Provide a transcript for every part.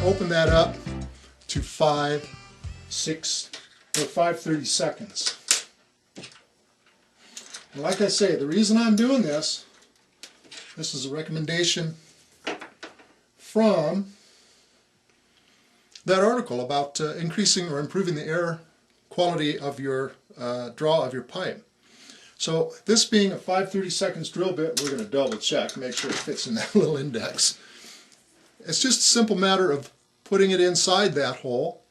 open that up to 5, 6, or 5/30 seconds. And like I say, the reason I'm doing this is a recommendation from that article about increasing or improving the air quality of your draw of your pipe. So this being a 5/30 seconds drill bit, we're going to double check, make sure it fits in that little index. It's just a simple matter of putting it inside that hole,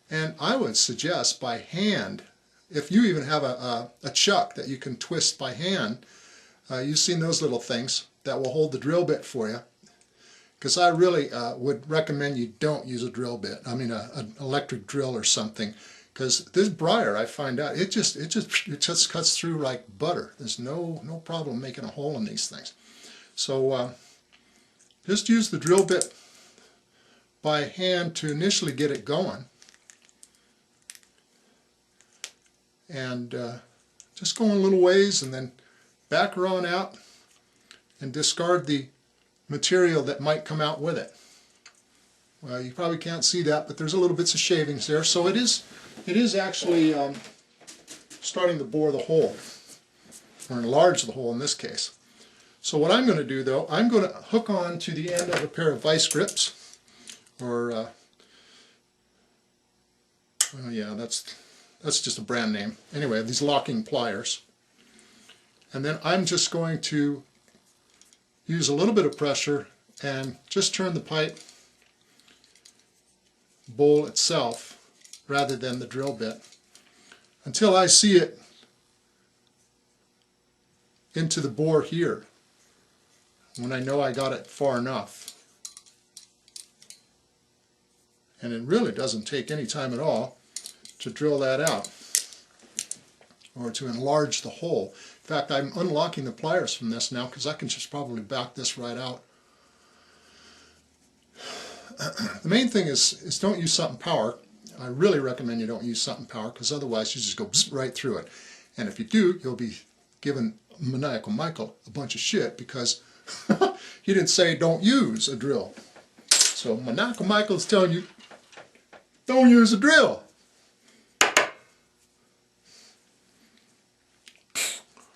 and I would suggest by hand, if you even have a chuck that you can twist by hand. You've seen those little things that will hold the drill bit for you. Because I really would recommend you don't use a drill bit. I mean an electric drill or something. Because this briar, I find out, it just cuts through like butter. There's no problem making a hole in these things. So just use the drill bit by hand to initially get it going. And just go a little ways and then back her on out and discard the material that might come out with it. Well, you probably can't see that, but there's a little bits of shavings there. So it is actually starting to bore the hole, or enlarge the hole in this case. So what I'm going to do though, I'm going to hook on to the end of a pair of vice grips, or well, yeah, that's just a brand name. Anyway, these locking pliers. And then I'm just going to use a little bit of pressure and just turn the pipe bowl itself rather than the drill bit until I see it into the bore here, when I know I got it far enough. And it really doesn't take any time at all to drill that out or to enlarge the hole. In fact, I'm unlocking the pliers from this now because I can just probably back this right out. The main thing is don't use something power. I really recommend you don't use something power, because otherwise you just go right through it. And if you do, you'll be giving Maniacal Michael a bunch of shit because he didn't say don't use a drill. So Maniacal Michael's telling you don't use a drill.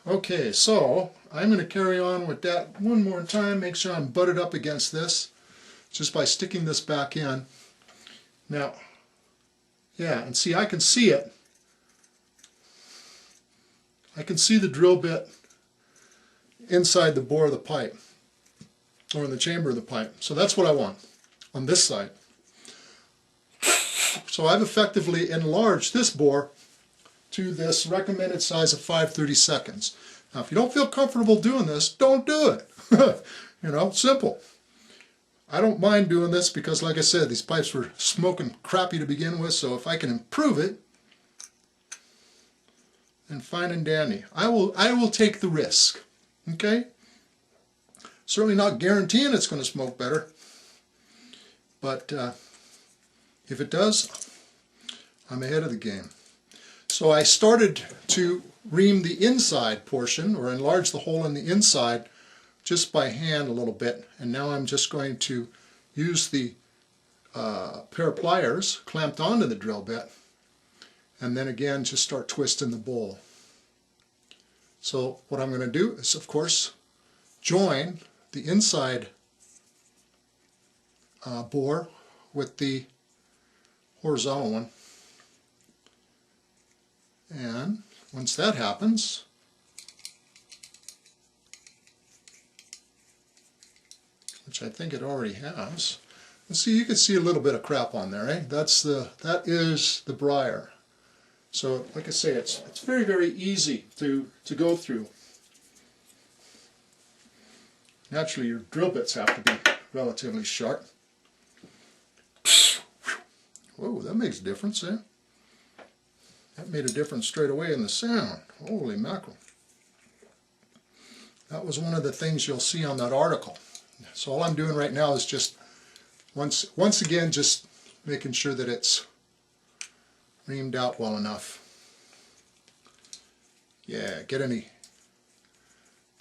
Okay, so I'm going to carry on with that one more time, make sure I'm butted up against this, just by sticking this back in. Now, yeah, and see, I can see it. I can see the drill bit inside the bore of the pipe, or in the chamber of the pipe. So that's what I want on this side. So I've effectively enlarged this bore to this recommended size of 5/30 seconds. Now, if you don't feel comfortable doing this, don't do it. You know, simple. I don't mind doing this because, like I said, these pipes were smoking crappy to begin with, so if I can improve it, then fine and dandy. I will take the risk. Okay? Certainly not guaranteeing it's going to smoke better, but if it does, I'm ahead of the game. So I started to ream the inside portion, or enlarge the hole in the inside, just by hand a little bit, and now I'm just going to use the pair of pliers clamped onto the drill bit, and then again just start twisting the bowl. So what I'm going to do is, of course, join the inside bore with the horizontal one, and once that happens, which I think it already has. And see, you can see a little bit of crap on there, eh? That is the briar. So, like I say, it's very, very easy to go through. Naturally, your drill bits have to be relatively sharp. Whoa, that makes a difference, eh? That made a difference straight away in the sound. Holy mackerel. That was one of the things you'll see on that article. So all I'm doing right now is just, once again, just making sure that it's reamed out well enough. Yeah, get any,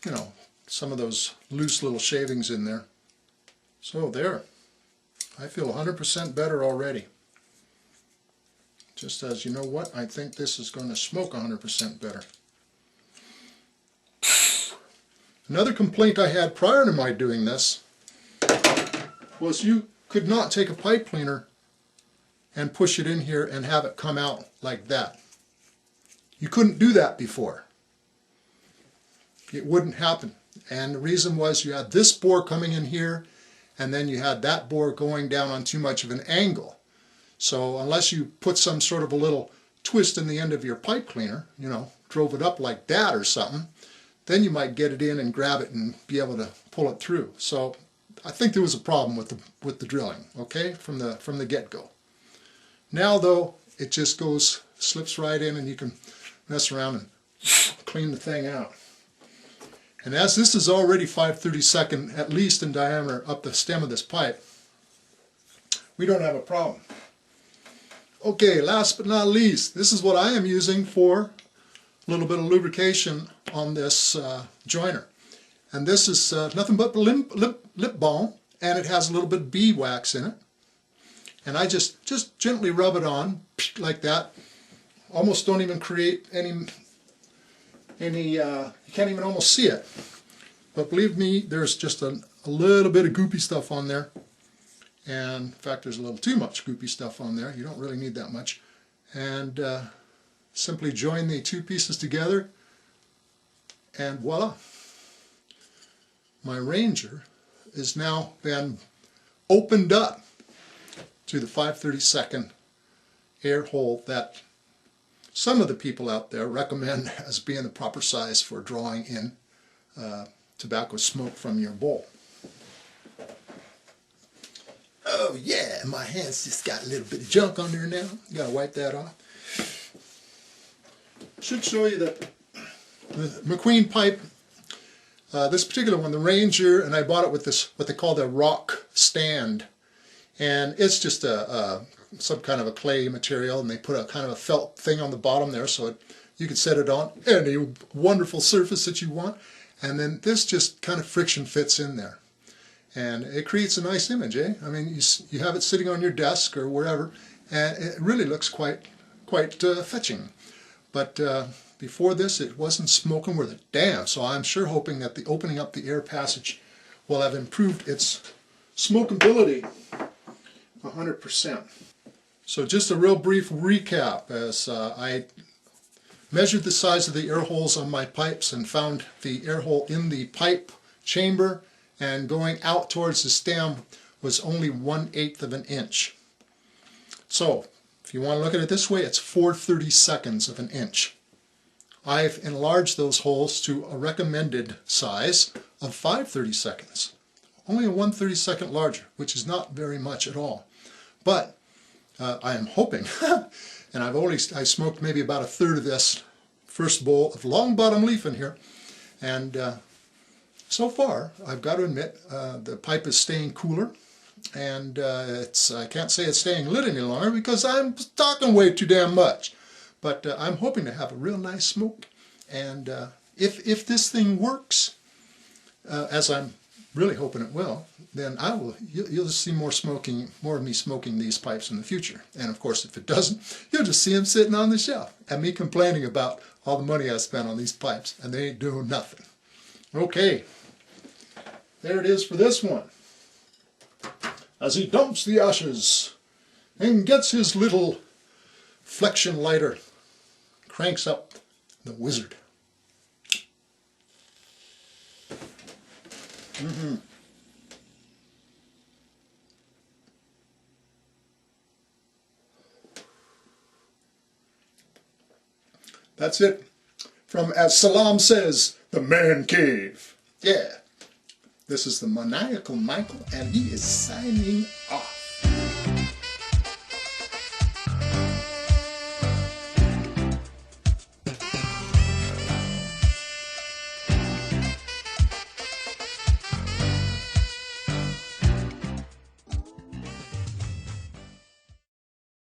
you know, some of those loose little shavings in there. So there. I feel 100% better already. Just as, you know what, I think this is going to smoke 100% better. Another complaint I had prior to my doing this was you could not take a pipe cleaner and push it in here and have it come out like that. You couldn't do that before. It wouldn't happen. And the reason was you had this bore coming in here, and then you had that bore going down on too much of an angle. So unless you put some sort of a little twist in the end of your pipe cleaner, you know, drove it up like that or something, then you might get it in and grab it and be able to pull it through. So I think there was a problem with the drilling, okay, from the get-go. Now though, it just goes, slips right in, and you can mess around and clean the thing out. And as this is already 5/32 at least in diameter up the stem of this pipe, we don't have a problem. Okay, last but not least, this is what I am using for a little bit of lubrication on this joiner. And this is nothing but lip balm, and it has a little bit of beeswax in it. And I just gently rub it on like that. Almost don't even create any you can't even almost see it. But believe me, there's just a little bit of goopy stuff on there. And in fact, there's a little too much goopy stuff on there. You don't really need that much. And simply join the two pieces together, and voila. My Ranger is now been opened up to the 5/32 air hole that some of the people out there recommend as being the proper size for drawing in tobacco smoke from your bowl. Oh yeah, my hands just got a little bit of junk on there now. You gotta wipe that off. Should show you that the d'MacQueen pipe, this particular one, the Ranger, and I bought it with this, what they call the rock stand. And it's just some kind of a clay material, and they put a kind of a felt thing on the bottom there so you can set it on any wonderful surface that you want. And then this just kind of friction fits in there. And it creates a nice image, eh? I mean, you have it sitting on your desk or wherever, and it really looks quite fetching. But before this, it wasn't smoking worth a damn, so I'm sure hoping that the opening up the air passage will have improved its smokability 100%. So just a real brief recap as I measured the size of the air holes on my pipes and found the air hole in the pipe chamber and going out towards the stem was only 1/8 of an inch. So if you want to look at it this way, it's 4/32 of an inch. I've enlarged those holes to a recommended size of 5/32, only a 1/32 larger, which is not very much at all. But I am hoping, and I smoked maybe about 1/3 of this first bowl of long bottom leaf in here, and so far I've got to admit the pipe is staying cooler, and I can't say it's staying lit any longer because I'm talking way too damn much. But I'm hoping to have a real nice smoke, and if this thing works, as I'm really hoping it will, then you'll see more of me smoking these pipes in the future. And of course, if it doesn't, you'll just see them sitting on the shelf and me complaining about all the money I spent on these pipes, and they ain't doing nothing. Okay, there it is for this one. As he dumps the ashes and gets his little flexion lighter, cranks up the wizard. That's it from, as Salam says, the man cave. Yeah. This is the maniacal Michael, and he is signing off.